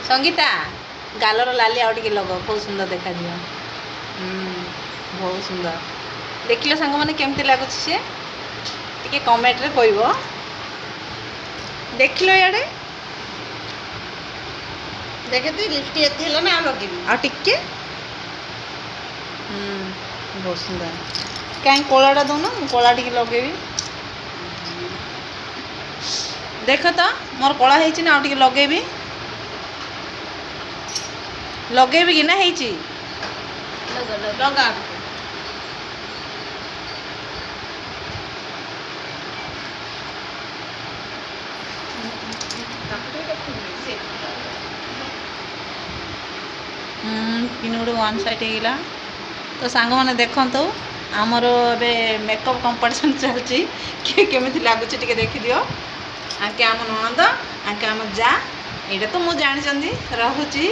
Sangeeta collar लाली आउ टिके लग बहुत सुंदर देखा दियो। बहुत सुंदर देखिल सांग मैंने केमती लगुच सी टिके कमेंट रे कहबो। देखिल याडे देखे तू लिपस्टिक एती हला ना लगे आ टिके बहुत सुंदर कहीं कोलाटा दौन कोला टिके लगेबी। देख तो मोर कला है ना टिके लगेबी लगेबी कि ना है लगा पिन गोटे वन साइड होगा तो सांग मैंने देखु आमर ए मेकअप कंपटीशन चलती किए केमी लगुच टे देखी दियो। आके आम ननद आके आम जा यहाँ तो मुझे जानी रहुची।